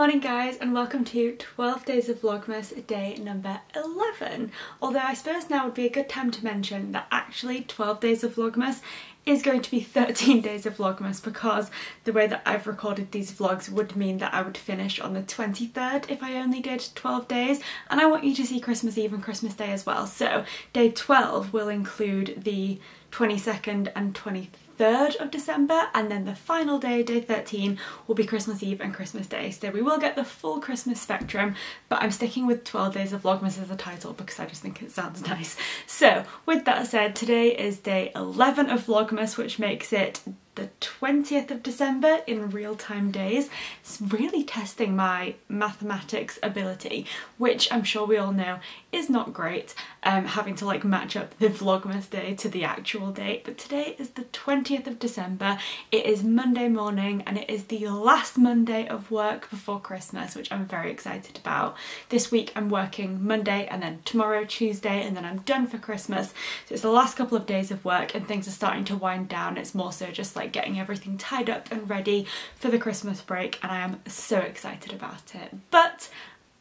morning guys, and welcome to 12 days of Vlogmas day number 11. Although I suppose now would be a good time to mention that actually 12 days of Vlogmas is going to be 13 days of Vlogmas, because the way that I've recorded these vlogs would mean that I would finish on the 23rd if I only did 12 days, and I want you to see Christmas Eve and Christmas Day as well. So day 12 will include the 22nd and 23rd of December, and then the final day, day 13, will be Christmas Eve and Christmas Day. So we will get the full Christmas spectrum, but I'm sticking with 12 days of Vlogmas as a title because I just think it sounds nice. So with that said, today is day 11 of Vlogmas, which makes it the 20th of December in real-time days. It's really testing my mathematics ability, which I'm sure we all know is not great, having to like match up the Vlogmas day to the actual date. But today is the 20th of December, it is Monday morning, and it is the last Monday of work before Christmas, which I'm very excited about. This week I'm working Monday, and then tomorrow Tuesday, and then I'm done for Christmas. So it's the last couple of days of work and things are starting to wind down. It's more so just like getting everything tied up and ready for the Christmas break, and I am so excited about it. But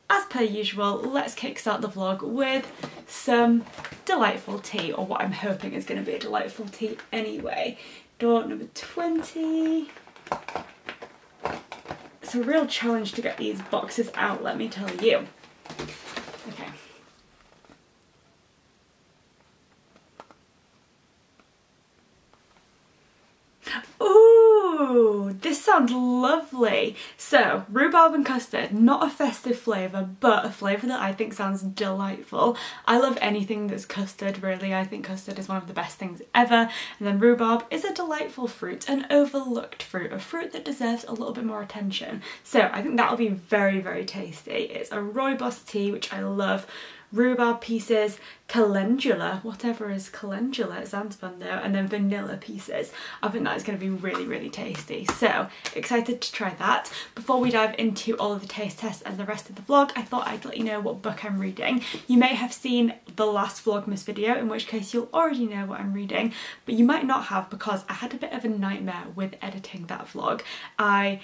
as per usual, let's kickstart the vlog with some delightful tea, or what I'm hoping is going to be a delightful tea anyway. Door number 20. It's a real challenge to get these boxes out, let me tell you. Okay. Ooh, this sounds lovely. So, rhubarb and custard, not a festive flavour, but a flavour that I think sounds delightful. I love anything that's custard, really. I think custard is one of the best things ever. And then rhubarb is a delightful fruit, an overlooked fruit, a fruit that deserves a little bit more attention. So I think that'll be very, very tasty. It's a rooibos tea, which I love. Rhubarb pieces, calendula, whatever is calendula, it sounds fun though, and then vanilla pieces. I think that is going to be really, really tasty. So excited to try that. Before we dive into all of the taste tests and the rest of the vlog, I thought I'd let you know what book I'm reading. You may have seen the last Vlogmas video, in which case you'll already know what I'm reading, but you might not have, because I had a bit of a nightmare with editing that vlog. I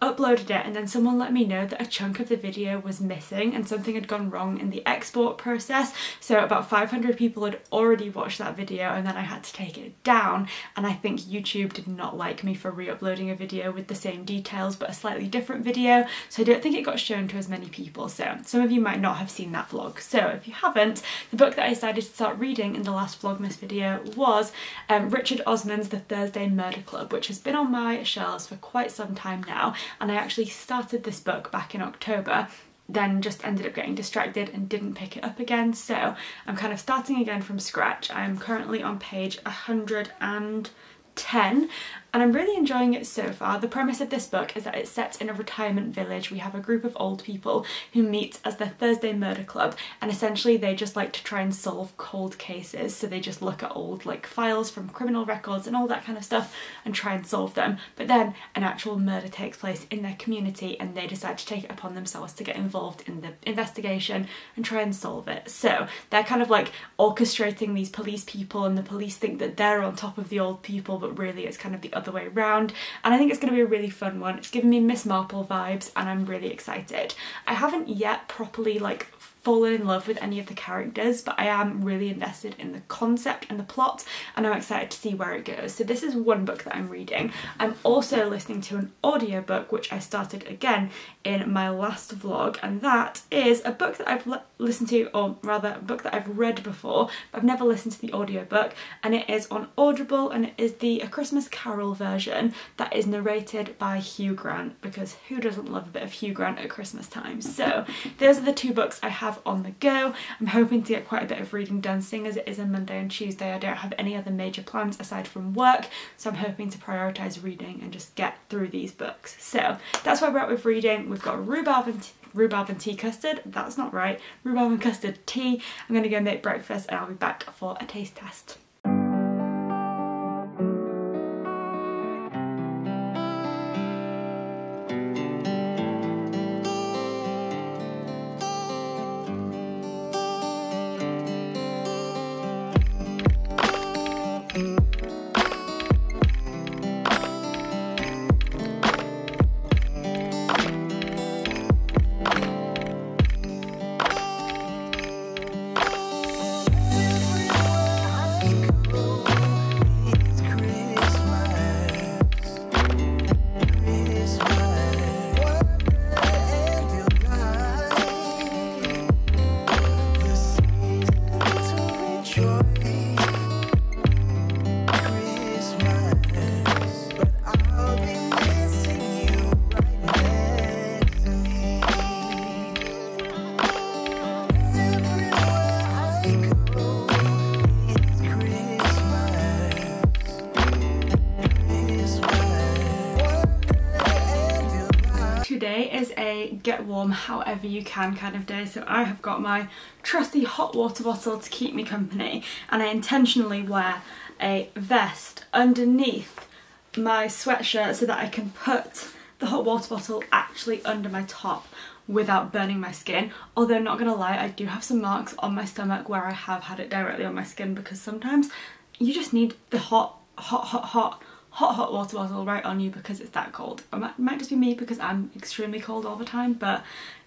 uploaded it and then someone let me know that a chunk of the video was missing and something had gone wrong in the export process. So about 500 people had already watched that video, and then I had to take it down, and I think YouTube did not like me for re-uploading a video with the same details but a slightly different video, so I don't think it got shown to as many people. So some of you might not have seen that vlog. So if you haven't, the book that I decided to start reading in the last Vlogmas video was Richard Osmond's The Thursday Murder Club, which has been on my shelves for quite some time now. And I actually started this book back in October, then just ended up getting distracted and didn't pick it up again. So I'm kind of starting again from scratch. I'm currently on page 110 and I'm really enjoying it so far. The premise of this book is that it's set in a retirement village. We have a group of old people who meet as the Thursday Murder Club, and essentially they just like to try and solve cold cases. So they just look at old like files from criminal records and all that kind of stuff and try and solve them. But then an actual murder takes place in their community and they decide to take it upon themselves to get involved in the investigation and try and solve it. So they're kind of like orchestrating these police people, and the police think that they're on top of the old people, but really it's kind of the other way around. And I think it's going to be a really fun one. It's giving me Miss Marple vibes and I'm really excited. I haven't yet properly like fallen in love with any of the characters, but I am really invested in the concept and the plot, and I'm excited to see where it goes. So this is one book that I'm reading. I'm also listening to an audiobook, which I started again in my last vlog, and that is a book that I've listened to, or rather a book that I've read before, but I've never listened to the audiobook, and it is on Audible, and it is the A Christmas Carol version that is narrated by Hugh Grant, because who doesn't love a bit of Hugh Grant at Christmas time? So those are the two books I have on the go. I'm hoping to get quite a bit of reading done, seeing as it is a Monday and Tuesday. I don't have any other major plans aside from work, so I'm hoping to prioritise reading and just get through these books. So that's where we're at with reading. We've got rhubarb and tea custard, that's not right, rhubarb and custard tea. I'm going to go make breakfast and I'll be back for a taste test. is a get warm however you can kind of day, so I have got my trusty hot water bottle to keep me company, and I intentionally wear a vest underneath my sweatshirt so that I can put the hot water bottle actually under my top without burning my skin. Although not gonna lie, I do have some marks on my stomach where I have had it directly on my skin, because sometimes you just need the hot water bottle right on you because it's that cold. It might just be me because I'm extremely cold all the time, but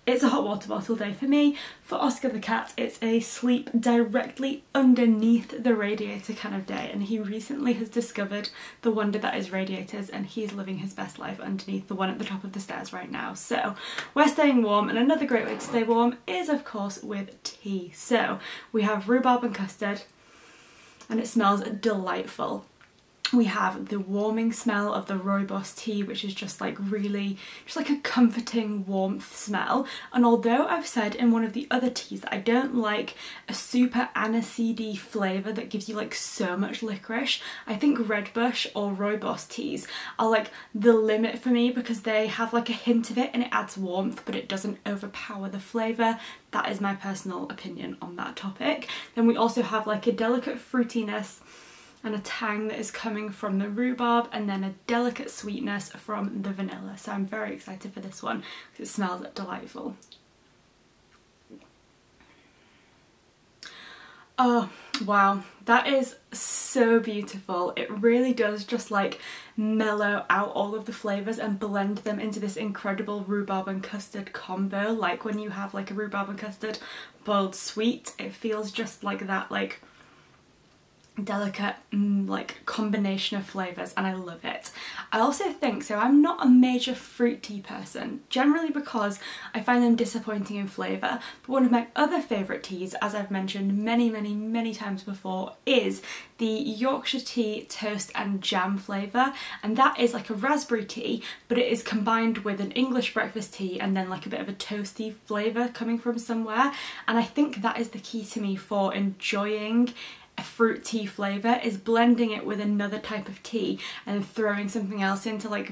it's a hot water bottle day for me. For Oscar the cat, it's a sleep directly underneath the radiator kind of day, and he recently has discovered the wonder that is radiators, and he's living his best life underneath the one at the top of the stairs right now. So we're staying warm, and another great way to stay warm is of course with tea. So we have rhubarb and custard, and it smells delightful. We have the warming smell of the rooibos tea, which is just like really, just like a comforting warmth smell. And although I've said in one of the other teas that I don't like a super aniseedy flavour that gives you like so much licorice, I think redbush or rooibos teas are like the limit for me, because they have like a hint of it and it adds warmth, but it doesn't overpower the flavour. That is my personal opinion on that topic. Then we also have like a delicate fruitiness and a tang that is coming from the rhubarb, and then a delicate sweetness from the vanilla. So I'm very excited for this one because it smells delightful. Oh wow, that is so beautiful. It really does just like mellow out all of the flavours and blend them into this incredible rhubarb and custard combo. Like when you have like a rhubarb and custard boiled sweet, it feels just like that, like delicate like combination of flavours, and I love it. I also think, so I'm not a major fruit tea person, generally because I find them disappointing in flavour, but one of my other favourite teas, as I've mentioned many times before, is the Yorkshire tea toast and jam flavour, and that is like a raspberry tea, but it is combined with an English breakfast tea and then like a bit of a toasty flavour coming from somewhere. And I think that is the key to me for enjoying a fruit tea flavour, is blending it with another type of tea and throwing something else in to like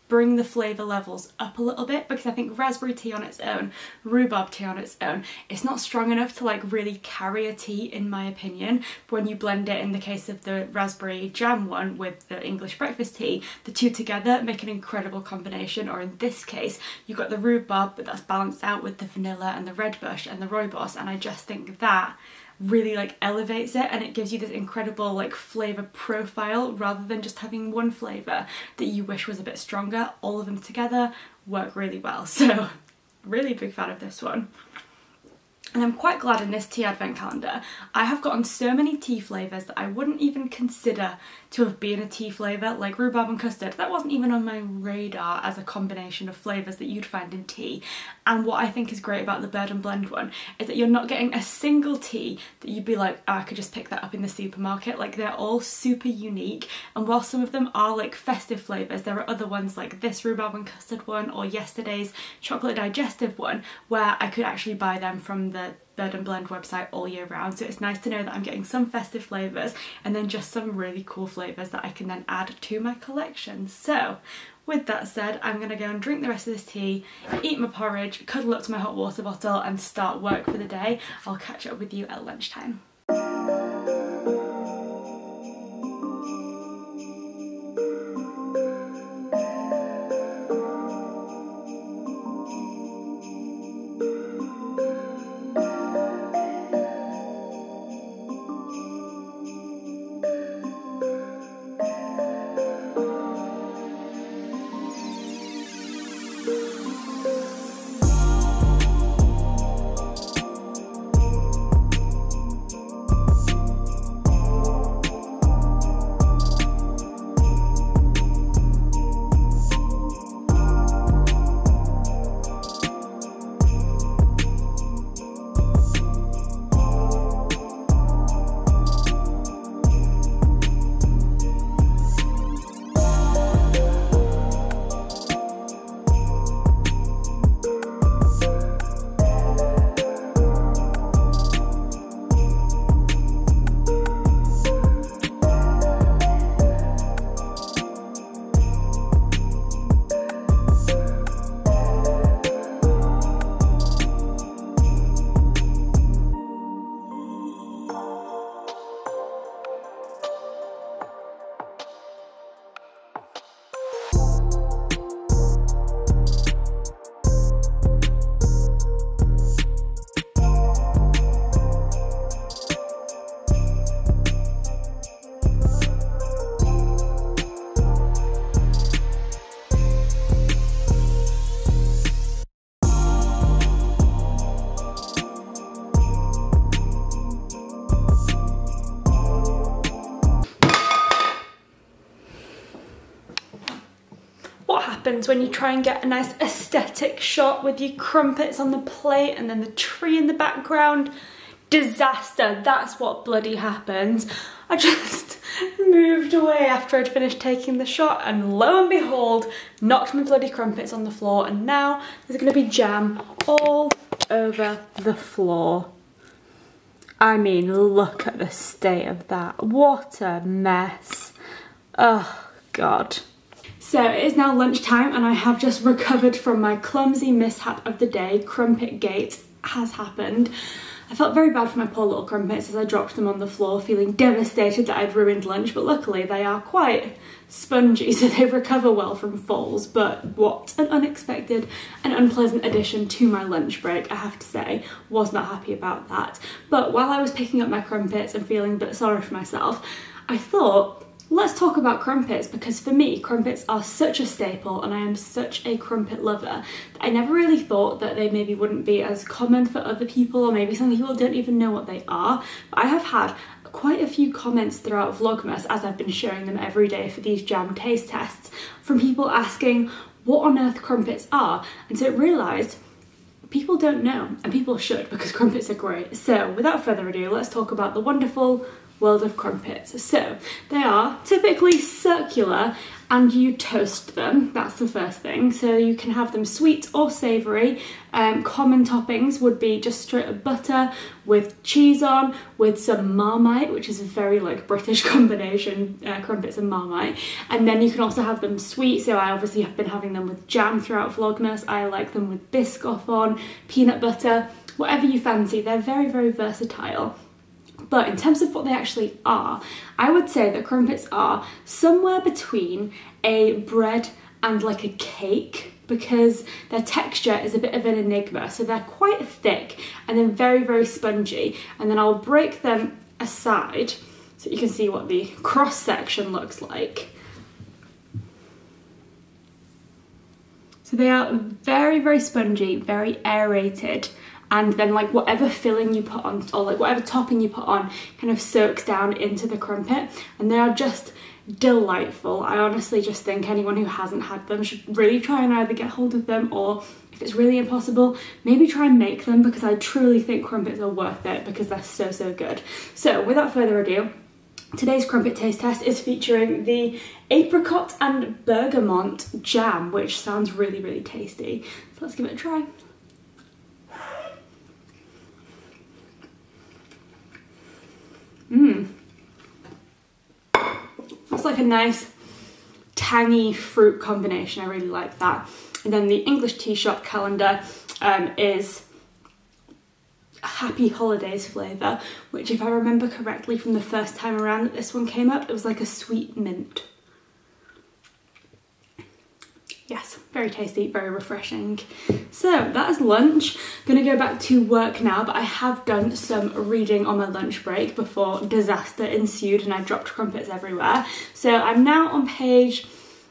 bring the flavour levels up a little bit, because I think raspberry tea on its own, rhubarb tea on its own, it's not strong enough to like really carry a tea in my opinion. But when you blend it, in the case of the raspberry jam one with the English breakfast tea, the two together make an incredible combination. Or in this case, you've got the rhubarb but that's balanced out with the vanilla and the redbush and the rooibos, and I just think that really like elevates it, and it gives you this incredible like flavour profile rather than just having one flavour that you wish was a bit stronger. All of them together work really well, so really big fan of this one. And I'm quite glad in this tea advent calendar I have gotten so many tea flavours that I wouldn't even consider to have been a tea flavour, like rhubarb and custard. That wasn't even on my radar as a combination of flavours that you'd find in tea. And what I think is great about the Bird and Blend one is that you're not getting a single tea that you'd be like, oh, I could just pick that up in the supermarket. Like, they're all super unique, and while some of them are like festive flavours, there are other ones like this rhubarb and custard one or yesterday's chocolate digestive one where I could actually buy them from the Bird and Blend website all year round. So it's nice to know that I'm getting some festive flavours and then just some really cool flavours that I can then add to my collection. So with that said, I'm going to go and drink the rest of this tea, eat my porridge, cuddle up to my hot water bottle and start work for the day. I'll catch up with you at lunchtime. happens when you try and get a nice aesthetic shot with your crumpets on the plate and then the tree in the background. Disaster, that's what bloody happens. I just moved away after I'd finished taking the shot and lo and behold, knocked my bloody crumpets on the floor, and now there's gonna be jam all over the floor. I mean, look at the state of that. What a mess. Oh God. So it is now lunchtime and I have just recovered from my clumsy mishap of the day. Crumpet gate has happened. I felt very bad for my poor little crumpets as I dropped them on the floor, feeling devastated that I'd ruined lunch, but luckily they are quite spongy, so they recover well from falls. But what an unexpected and unpleasant addition to my lunch break, I have to say. Was not happy about that. But while I was picking up my crumpets and feeling a bit sorry for myself, I thought, let's talk about crumpets, because for me, crumpets are such a staple and I am such a crumpet lover that I never really thought that they maybe wouldn't be as common for other people, or maybe some people don't even know what they are. But I have had quite a few comments throughout Vlogmas, as I've been showing them every day for these jam taste tests, from people asking what on earth crumpets are. And so I realised people don't know, and people should, because crumpets are great. So without further ado, let's talk about the wonderful world of crumpets. So they are typically circular and you toast them, that's the first thing. So you can have them sweet or savoury. Common toppings would be just straight up butter with cheese on, with some Marmite, which is a very like British combination, crumpets and Marmite. And then you can also have them sweet, so I obviously have been having them with jam throughout Vlogmas. I like them with Biscoff on, peanut butter, whatever you fancy. They're very, very versatile. But in terms of what they actually are, I would say that crumpets are somewhere between a bread and like a cake, because their texture is a bit of an enigma. So they're quite thick and then very, very spongy. And then I'll break them aside so you can see what the cross section looks like. So they are very, very spongy, very aerated. And then like whatever filling you put on, or like whatever topping you put on, kind of soaks down into the crumpet, and they are just delightful. I honestly just think anyone who hasn't had them should really try and either get hold of them, or if it's really impossible, maybe try and make them, because I truly think crumpets are worth it because they're so, so good. So without further ado, today's crumpet taste test is featuring the apricot and bergamot jam, which sounds really, really tasty. So let's give it a try. That's like a nice tangy fruit combination. I really like that. And then the English tea shop calendar is a happy holidays flavour, which if I remember correctly from the first time around that this one came up, it was like a sweet mint. Yes, very tasty, very refreshing. So that is lunch. I'm gonna go back to work now, but I have done some reading on my lunch break before disaster ensued and I dropped crumpets everywhere. So I'm now on page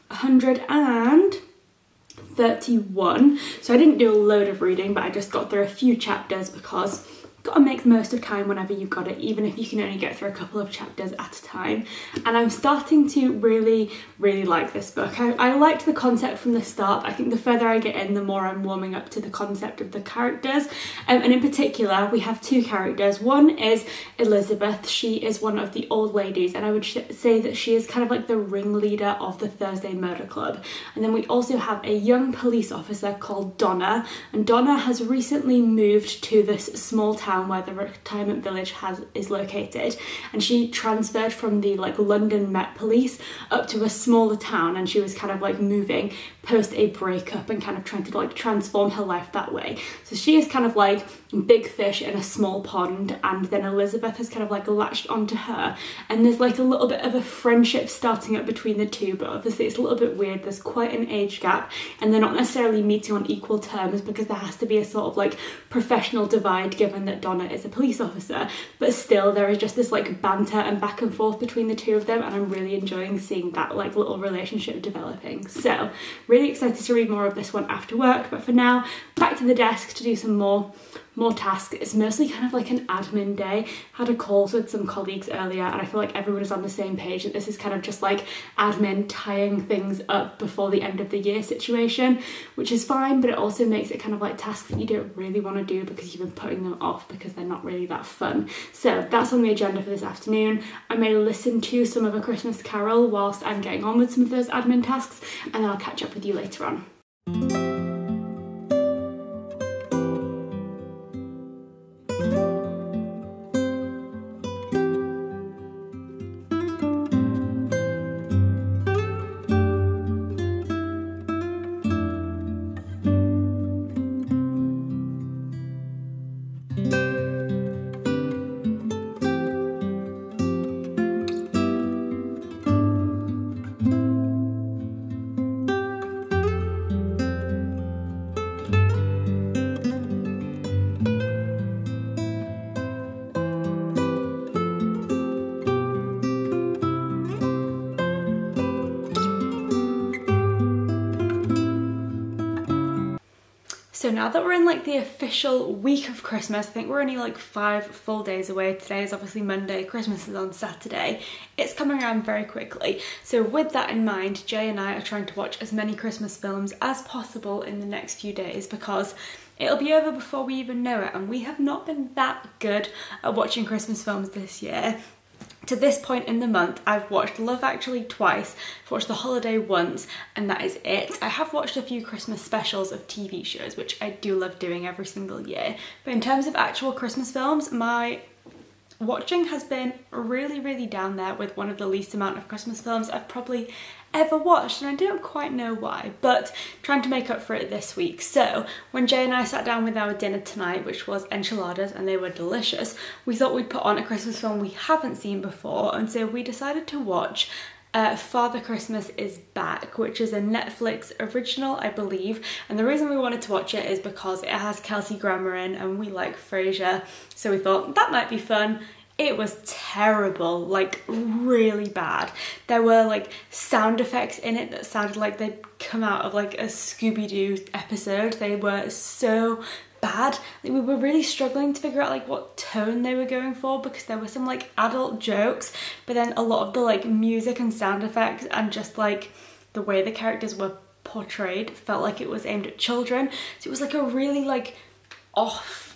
131. So I didn't do a load of reading, but I just got through a few chapters because you've got to make the most of time whenever you've got it, even if you can only get through a couple of chapters at a time. And I'm starting to really, really like this book. I liked the concept from the start. I think the further I get in, the more I'm warming up to the concept of the characters. And in particular, we have two characters. One is Elizabeth. She is one of the old ladies, and I would say that she is kind of like the ringleader of the Thursday Murder Club. And then we also have a young police officer called Donna, and Donna has recently moved to this small town where the retirement village is located, and she transferred from the like London Met Police up to a smaller town, and she was kind of like moving post a breakup and kind of trying to like transform her life that way. So she is kind of like big fish in a small pond, and then Elizabeth has kind of like latched onto her, and there's like a little bit of a friendship starting up between the two, but obviously it's a little bit weird. There's quite an age gap and they're not necessarily meeting on equal terms because there has to be a sort of like professional divide given that Donna is a police officer, but still there is just this like banter and back and forth between the two of them, and I'm really enjoying seeing that like little relationship developing. So really excited to read more of this one after work, but for now back to the desk to do some more more tasks. It's mostly kind of like an admin day. Had a call with some colleagues earlier and I feel like everyone is on the same page that this is kind of just like admin tying things up before the end of the year situation, which is fine, but it also makes it kind of like tasks that you don't really want to do because you've been putting them off because they're not really that fun. So that's on the agenda for this afternoon. I may listen to some of A Christmas Carol whilst I'm getting on with some of those admin tasks, and then I'll catch up with you later on. So now that we're in like the official week of Christmas, I think we're only like 5 full days away. Today is obviously Monday, Christmas is on Saturday. It's coming around very quickly. So with that in mind, Jay and I are trying to watch as many Christmas films as possible in the next few days because it'll be over before we even know it, and we have not been that good at watching Christmas films this year. To this point in the month, I've watched Love Actually twice, I've watched The Holiday once, and that is it. I have watched a few Christmas specials of TV shows, which I do love doing every single year. But in terms of actual Christmas films, my watching has been really down there with one of the least amount of Christmas films I've probably ever watched, and I don't quite know why, but trying to make up for it this week. So when Jay and I sat down with our dinner tonight, which was enchiladas, and they were delicious, we thought we'd put on a Christmas film we haven't seen before, and so we decided to watch Father Christmas is Back, which is a Netflix original, I believe, and the reason we wanted to watch it is because it has Kelsey Grammer in and we like Frasier, so we thought that might be fun. It was terrible, like really bad. There were like sound effects in it that sounded like they'd come out of like a Scooby-Doo episode. They were so bad. Like, we were really struggling to figure out like what tone they were going for because there were some like adult jokes, but then a lot of the like music and sound effects and just like the way the characters were portrayed felt like it was aimed at children. So it was like a really like off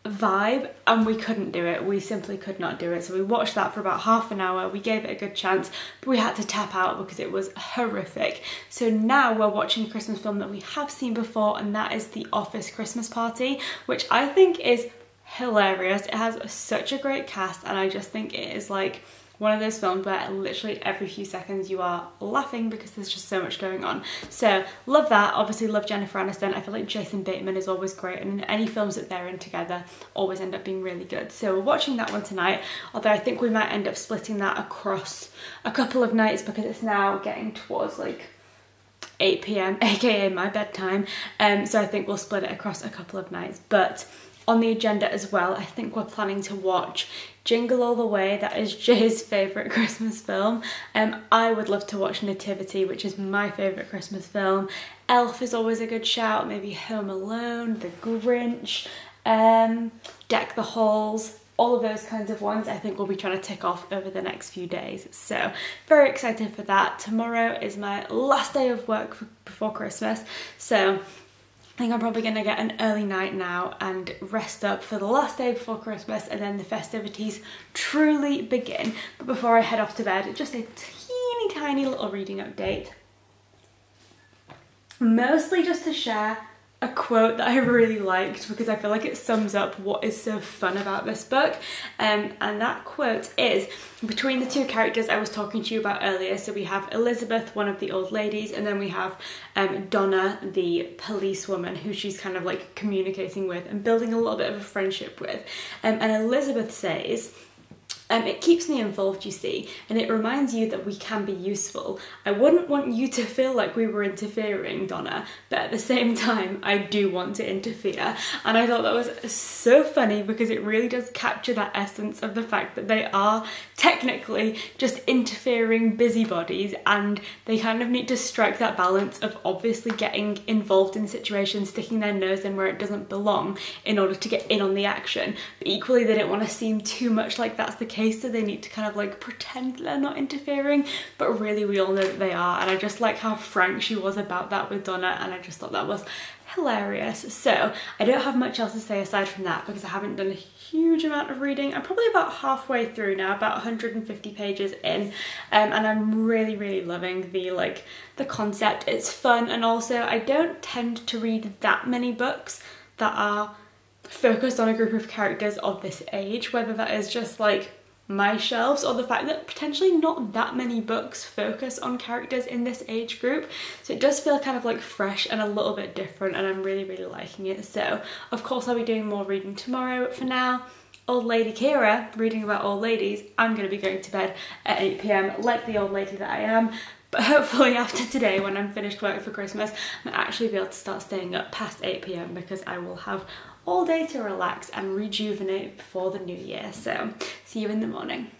vibe, and we couldn't do it. We simply could not do it. So we watched that for about half an hour. We gave it a good chance, but we had to tap out because it was horrific. So now we're watching a Christmas film that we have seen before, and that is The Office Christmas Party, which I think is hilarious. It has such a great cast, and I just think it is like one of those films where literally every few seconds you are laughing because there's just so much going on. So love that. Obviously love Jennifer Aniston. I feel like Jason Bateman is always great, and any films that they're in together always end up being really good. So we're watching that one tonight, although I think we might end up splitting that across a couple of nights because it's now getting towards like 8 p.m, aka my bedtime. So I think we'll split it across a couple of nights. But on the agenda as well, I think we're planning to watch Jingle All the Way. That is Jay's favourite Christmas film. I would love to watch Nativity, which is my favourite Christmas film. Elf is always a good shout, maybe Home Alone, The Grinch, Deck the Halls, all of those kinds of ones I think we'll be trying to tick off over the next few days. So very excited for that. Tomorrow is my last day of work before Christmas, so I think I'm probably going to get an early night now and rest up for the last day before Christmas, and then the festivities truly begin. But before I head off to bed, just a teeny tiny little reading update. Mostly just to share a quote that I really liked because I feel like it sums up what is so fun about this book, and that quote is between the two characters I was talking to you about earlier. So we have Elizabeth, one of the old ladies, and then we have Donna, the policewoman, who she's kind of like communicating with and building a little bit of a friendship with, and Elizabeth says, It keeps me involved, you see, and it reminds you that we can be useful. I wouldn't want you to feel like we were interfering, Donna, but at the same time, I do want to interfere. And I thought that was so funny because it really does capture that essence of the fact that they are technically just interfering busybodies, and they kind of need to strike that balance of obviously getting involved in situations, sticking their nose in where it doesn't belong in order to get in on the action. But equally, they don't want to seem too much like that's the case, so they need to kind of like pretend they're not interfering, but really we all know that they are. And I just like how frank she was about that with Donna, and I just thought that was hilarious. So I don't have much else to say aside from that because I haven't done a huge amount of reading. I'm probably about halfway through now, about 150 pages in, and I'm really loving the concept. It's fun, and also I don't tend to read that many books that are focused on a group of characters of this age, whether that is just like my shelves or the fact that potentially not that many books focus on characters in this age group. So it does feel kind of like fresh and a little bit different, and I'm really liking it. So of course I'll be doing more reading tomorrow, but for now, old lady Kira, reading about old ladies. I'm going to be going to bed at 8 p.m. like the old lady that I am. But hopefully after today, when I'm finished work for Christmas, I'll actually be able to start staying up past 8 p.m. because I will have all day to relax and rejuvenate before the new year. So see you in the morning.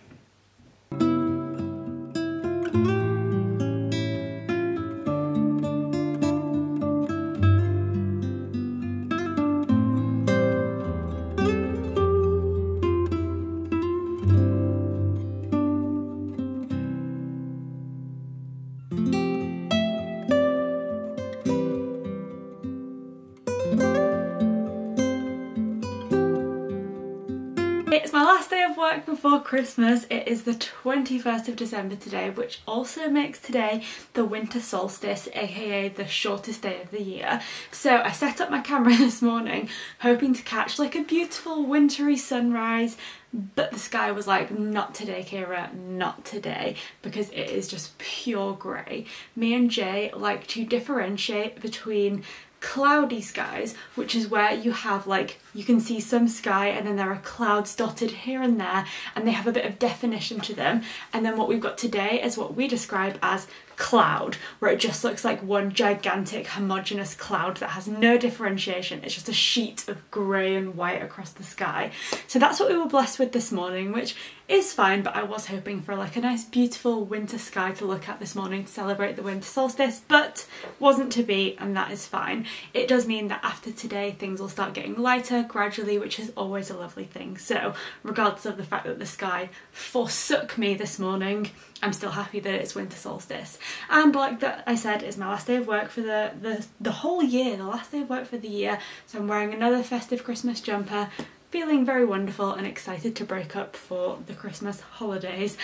It's my last day of work before Christmas. It is the 21st of December today, which also makes today the winter solstice, aka the shortest day of the year. So I set up my camera this morning hoping to catch like a beautiful wintry sunrise, but the sky was like, not today, Kira, not today, because it is just pure grey. Me and Jay like to differentiate between cloudy skies, which is where you have like, you can see some sky and then there are clouds dotted here and there and they have a bit of definition to them, and then what we've got today is what we describe as cloud, where it just looks like one gigantic homogeneous cloud that has no differentiation. It's just a sheet of grey and white across the sky. So that's what we were blessed with this morning, which is fine, but I was hoping for like a nice beautiful winter sky to look at this morning to celebrate the winter solstice, but wasn't to be, and that is fine. It does mean that after today things will start getting lighter gradually, which is always a lovely thing. So regardless of the fact that the sky forsook me this morning, I'm still happy that it's winter solstice. And like that I said, it's my last day of work for the whole year, the last day of work for the year. So I'm wearing another festive Christmas jumper, feeling very wonderful and excited to break up for the Christmas holidays.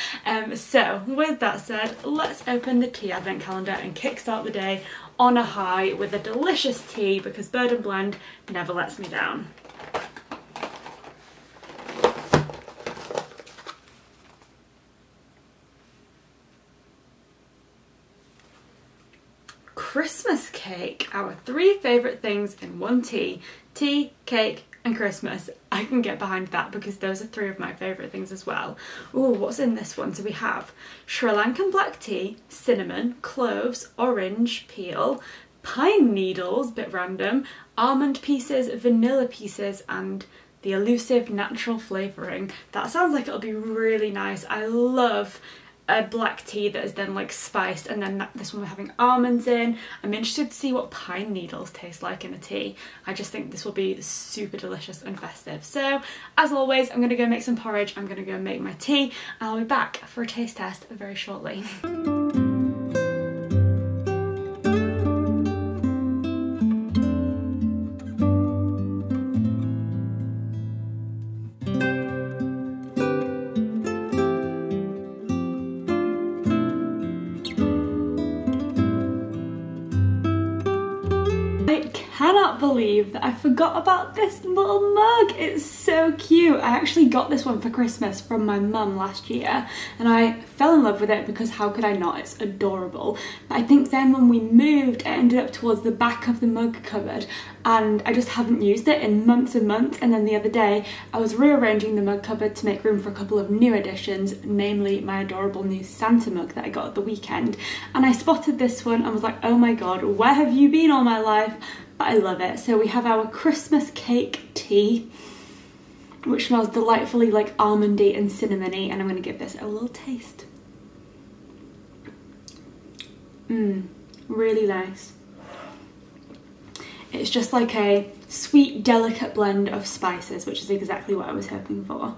So with that said, let's open the tea advent calendar and kickstart the day on a high with a delicious tea, because Bird and Blend never lets me down. Christmas cake, our three favourite things in one tea. Tea, cake and Christmas. I can get behind that because those are three of my favourite things as well. Ooh, what's in this one? So we have Sri Lankan black tea, cinnamon, cloves, orange peel, pine needles, bit random, almond pieces, vanilla pieces, and the elusive natural flavouring. That sounds like it'll be really nice. I love a black tea that is then like spiced, and then this one we're having almonds in. I'm interested to see what pine needles taste like in a tea. I just think this will be super delicious and festive. So as always, I'm gonna go make some porridge, I'm gonna go make my tea, and I'll be back for a taste test very shortly. cannot believe that I forgot about this little mug. It's so cute. I actually got this one for Christmas from my mum last year and I fell in love with it because how could I not? It's adorable. But I think then when we moved, it ended up towards the back of the mug cupboard and I just haven't used it in months and months. And then the other day I was rearranging the mug cupboard to make room for a couple of new additions, namely my adorable new Santa mug that I got at the weekend, and I spotted this one and was like, oh my god, where have you been all my life? But I love it. So we have our Christmas cake tea, which smells delightfully like almondy and cinnamony, and I'm going to give this a little taste. Really nice. It's just like a sweet, delicate blend of spices, which is exactly what I was hoping for.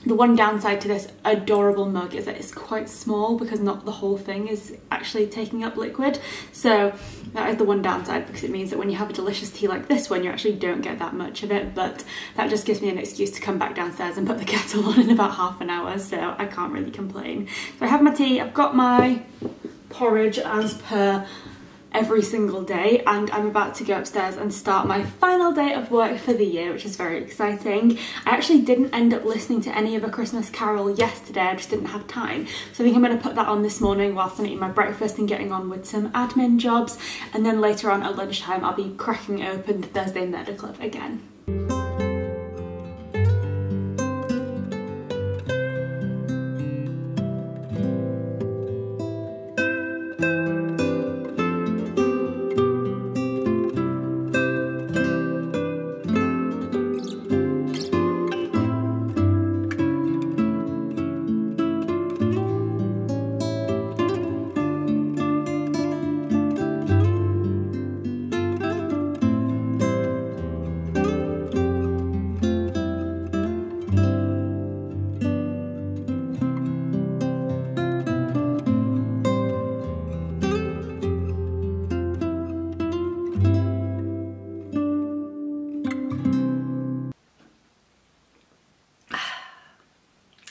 The one downside to this adorable mug is that it's quite small because not the whole thing is actually taking up liquid. So that is the one downside, because it means that when you have a delicious tea like this one, you actually don't get that much of it. But that just gives me an excuse to come back downstairs and put the kettle on in about half an hour, so I can't really complain. So I have my tea, I've got my porridge as per every single day, and I'm about to go upstairs and start my final day of work for the year, which is very exciting. I actually didn't end up listening to any of A Christmas Carol yesterday, I just didn't have time. So I think I'm going to put that on this morning whilst I'm eating my breakfast and getting on with some admin jobs, and then later on at lunchtime I'll be cracking open the Thursday Murder Club again.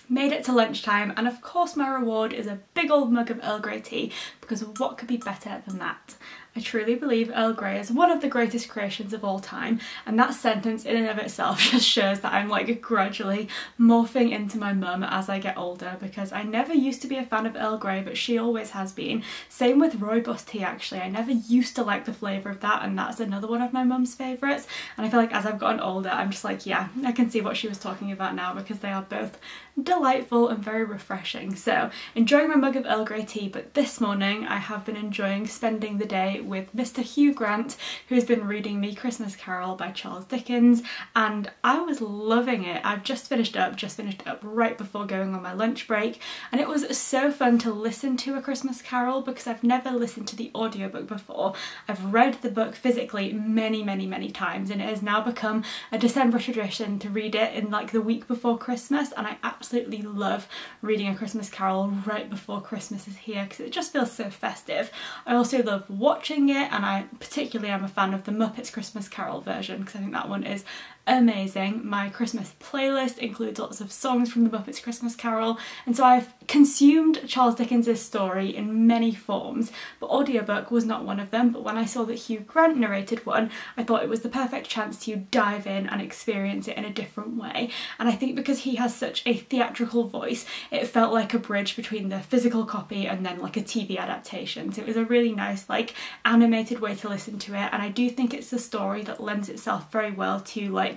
Made it to lunchtime, and of course my reward is a big old mug of Earl Grey tea, because what could be better than that? I truly believe Earl Grey is one of the greatest creations of all time, and that sentence in and of itself just shows that I'm like gradually morphing into my mum as I get older, because I never used to be a fan of Earl Grey, but she always has been. Same with rooibos tea actually, I never used to like the flavour of that, and that's another one of my mum's favourites, and I feel like as I've gotten older I'm just like, yeah, I can see what she was talking about now, because they are both delightful and very refreshing. So enjoying my mug of Earl Grey tea, but this morning I have been enjoying spending the day with Mr. Hugh Grant, who's been reading me Christmas Carol by Charles Dickens, and I was loving it. I've just finished up right before going on my lunch break, and it was so fun to listen to A Christmas Carol because I've never listened to the audiobook before. I've read the book physically many times, and it has now become a December tradition to read it in like the week before Christmas, and I absolutely love reading A Christmas Carol right before Christmas is here because it just feels so festive. I also love watching it, and I particularly am a fan of the Muppets Christmas Carol version because I think that one is amazing. My Christmas playlist includes lots of songs from the Muppets Christmas Carol, and so I've consumed Charles Dickens' story in many forms, but audiobook was not one of them. But when I saw that Hugh Grant narrated one, I thought it was the perfect chance to dive in and experience it in a different way, and I think because he has such a theatrical voice, it felt like a bridge between the physical copy and then like a TV adaptation. So it was a really nice like animated way to listen to it, and I do think it's a story that lends itself very well to like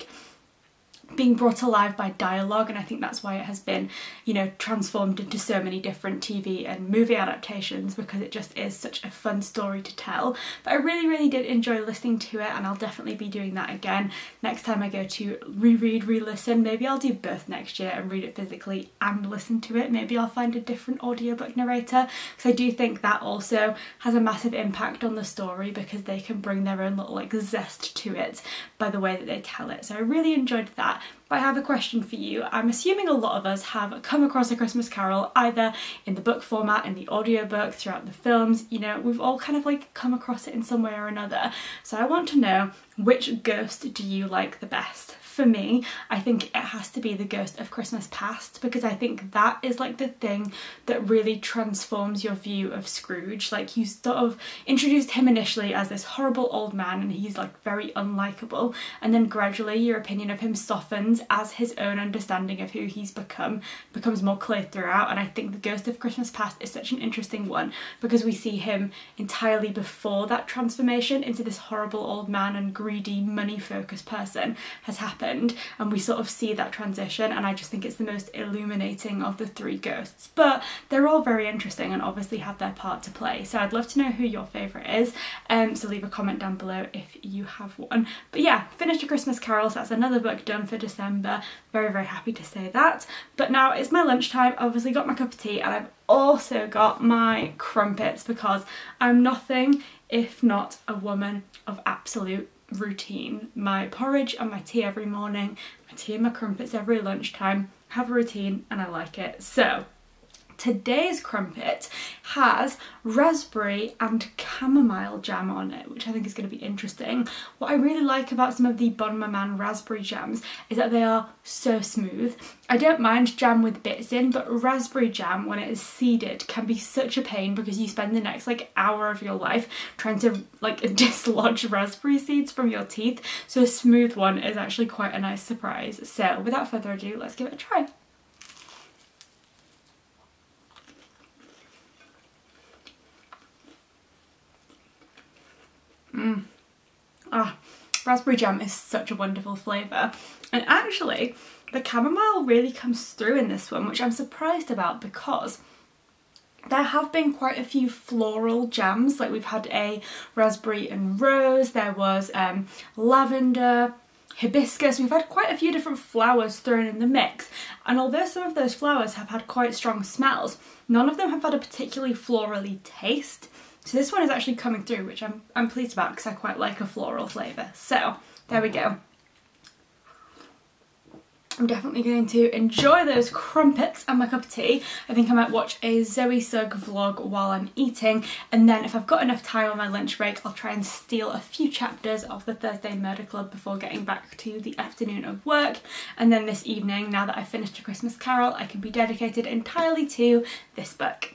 being brought alive by dialogue, and I think that's why it has been, you know, transformed into so many different TV and movie adaptations, because it just is such a fun story to tell. But I really did enjoy listening to it, and I'll definitely be doing that again next time I go to reread, re-listen. Maybe I'll do both next year and read it physically and listen to it. Maybe I'll find a different audiobook narrator, because I do think that also has a massive impact on the story, because they can bring their own little like zest to it by the way that they tell it. So I really enjoyed that. But I have a question for you. I'm assuming a lot of us have come across A Christmas Carol either in the book format, in the audiobook, throughout the films. You know, we've all kind of like come across it in some way or another. So I want to know, which ghost do you like the best? for me, I think it has to be The Ghost of Christmas Past, because I think that is like the thing that really transforms your view of Scrooge. Like, you sort of introduced him initially as this horrible old man and he's like very unlikable, and then gradually your opinion of him softens as his own understanding of who he's become becomes more clear throughout. And I think The Ghost of Christmas Past is such an interesting one because we see him entirely before that transformation into this horrible old man and greedy, money focused person has happened, and we sort of see that transition, and I just think it's the most illuminating of the three ghosts. But they're all very interesting and obviously have their part to play, so I'd love to know who your favourite is, so leave a comment down below if you have one. But yeah, finished A Christmas Carol, so that's another book done for December. Very, very happy to say that. But now it's my lunchtime. I've obviously got my cup of tea and I've also got my crumpets, because I'm nothing if not a woman of absolute routine. My porridge and my tea every morning, my tea and my crumpets every lunchtime. I have a routine and I like it. So today's crumpet has raspberry and chamomile jam on it, which I think is going to be interesting. What I really like about some of the Bon Maman raspberry jams is that they are so smooth. I don't mind jam with bits in, but raspberry jam, when it is seeded, can be such a pain because you spend the next like hour of your life trying to like dislodge raspberry seeds from your teeth. So a smooth one is actually quite a nice surprise. So without further ado, let's give it a try. Raspberry jam is such a wonderful flavour, and actually the chamomile really comes through in this one, which I'm surprised about because there have been quite a few floral jams. Like, we've had a raspberry and rose, there was lavender, hibiscus. We've had quite a few different flowers thrown in the mix, and although some of those flowers have had quite strong smells, none of them have had a particularly florally taste. So this one is actually coming through, which I'm pleased about because I quite like a floral flavour. So there we go. I'm definitely going to enjoy those crumpets and my cup of tea. I think I might watch a Zoe Sugg vlog while I'm eating, and then if I've got enough time on my lunch break, I'll try and steal a few chapters of the Thursday Murder Club before getting back to the afternoon of work. And then this evening, now that I've finished A Christmas Carol, I can be dedicated entirely to this book.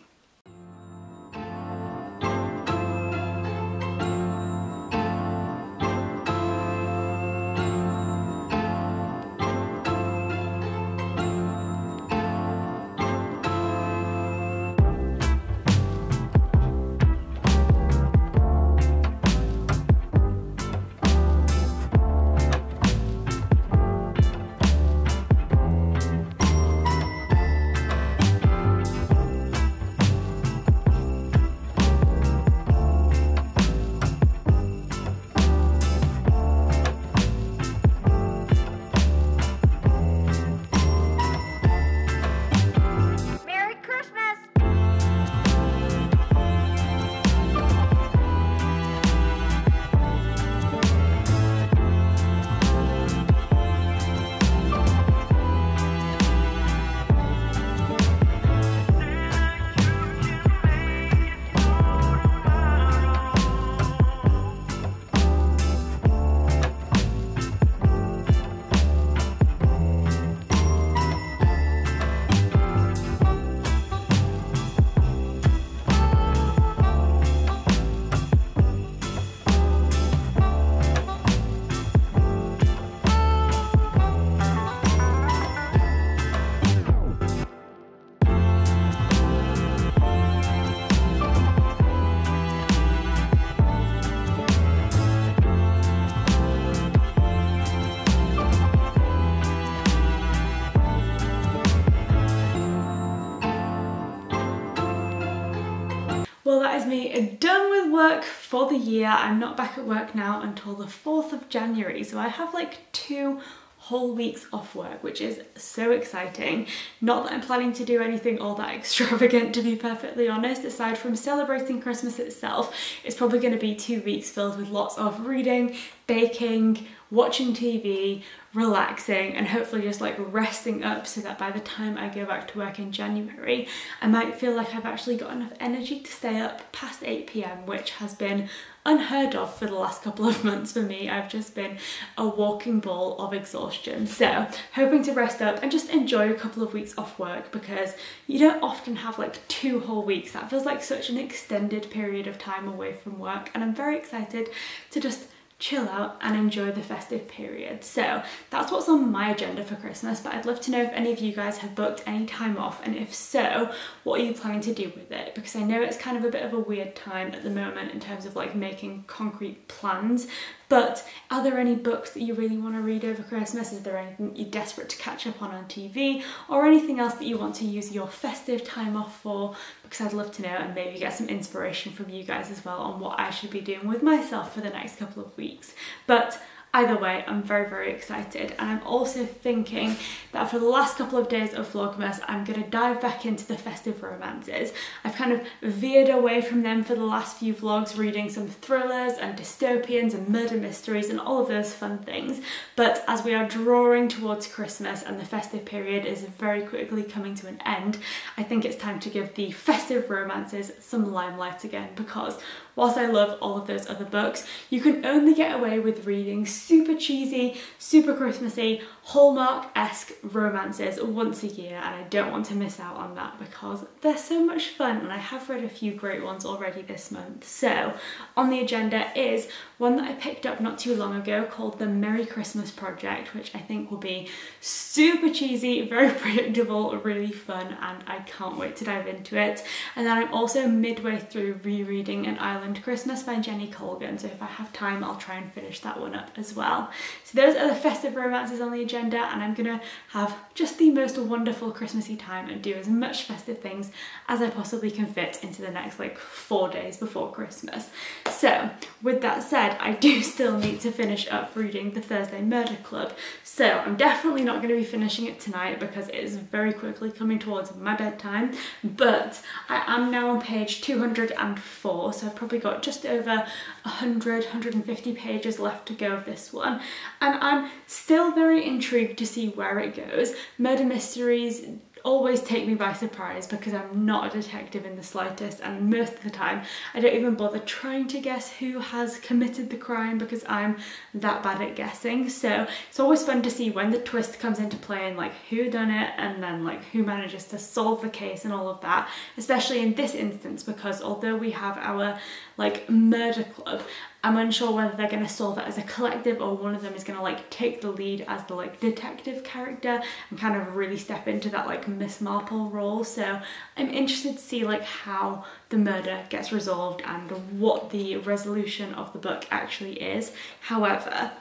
Well, that is me done with work for the year. I'm not back at work now until the 4th of January, so I have like 2 whole weeks off work, which is so exciting. Not that I'm planning to do anything all that extravagant, to be perfectly honest. Aside from celebrating Christmas itself, it's probably going to be 2 weeks filled with lots of reading, baking, watching TV, relaxing, and hopefully just like resting up so that by the time I go back to work in January, I might feel like I've actually got enough energy to stay up past 8 p.m, which has been unheard of for the last couple of months for me. I've just been a walking ball of exhaustion. So hoping to rest up and just enjoy a couple of weeks off work, because you don't often have like 2 whole weeks. That feels like such an extended period of time away from work, and I'm very excited to just chill out and enjoy the festive period. So that's what's on my agenda for Christmas, but I'd love to know if any of you guys have booked any time off, and if so, what are you planning to do with it? Because I know it's kind of a bit of a weird time at the moment in terms of like making concrete plans, but are there any books that you really want to read over Christmas? Is there anything you're desperate to catch up on TV, or anything else that you want to use your festive time off for? Because I'd love to know, and maybe get some inspiration from you guys as well on what I should be doing with myself for the next couple of weeks. But either way, I'm very, very excited, and I'm also thinking that for the last couple of days of Vlogmas, I'm going to dive back into the festive romances. I've kind of veered away from them for the last few vlogs, reading some thrillers and dystopians and murder mysteries and all of those fun things. But as we are drawing towards Christmas and the festive period is very quickly coming to an end, I think it's time to give the festive romances some limelight again, because whilst I love all of those other books, you can only get away with reading super cheesy, super Christmassy, Hallmark-esque romances once a year, and I don't want to miss out on that because they're so much fun, and I have read a few great ones already this month. So on the agenda is one that I picked up not too long ago called The Merry Christmas Project, which I think will be super cheesy, very predictable, really fun, and I can't wait to dive into it. And then I'm also midway through rereading An Island Christmas by Jenny Colgan, so if I have time I'll try and finish that one up as well. So those are the festive romances on the agenda, and I'm gonna have just the most wonderful Christmassy time and do as much festive things as I possibly can fit into the next like 4 days before Christmas. So with that said, I do still need to finish up reading The Thursday Murder Club, so I'm definitely not going to be finishing it tonight because it is very quickly coming towards my bedtime, but I am now on page 204, so I've probably got just over 150 pages left to go of this one, and I'm still very intrigued to see where it goes. Murder mysteries always take me by surprise because I'm not a detective in the slightest, and most of the time I don't even bother trying to guess who has committed the crime because I'm that bad at guessing. So it's always fun to see when the twist comes into play and like who done it, and then like who manages to solve the case and all of that, especially in this instance, because although we have our like murder club, I'm unsure whether they're going to solve it as a collective or one of them is going to like take the lead as the like detective character and kind of really step into that like Miss Marple role. So I'm interested to see like how the murder gets resolved and what the resolution of the book actually is. However,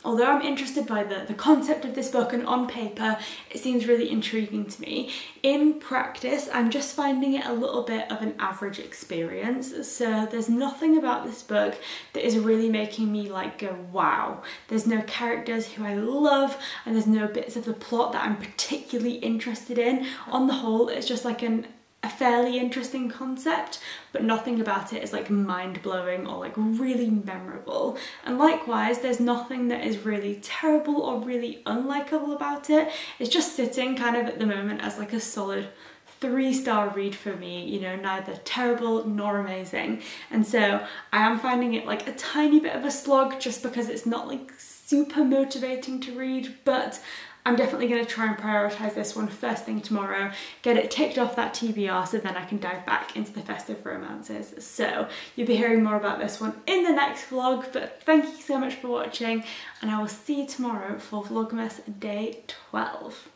although I'm interested by the concept of this book and on paper it seems really intriguing to me, in practice I'm just finding it a little bit of an average experience. So there's nothing about this book that is really making me like go wow. There's no characters who I love, and there's no bits of the plot that I'm particularly interested in. On the whole, it's just like a fairly interesting concept, but nothing about it is like mind-blowing or like really memorable. And likewise, there's nothing that is really terrible or really unlikable about it. It's just sitting kind of at the moment as like a solid 3-star read for me, you know, neither terrible nor amazing. And so I am finding it like a tiny bit of a slog just because it's not like super motivating to read, but I'm definitely going to try and prioritise this one first thing tomorrow, get it ticked off that TBR so then I can dive back into the festive romances. So you'll be hearing more about this one in the next vlog, but thank you so much for watching, and I will see you tomorrow for Vlogmas Day 12.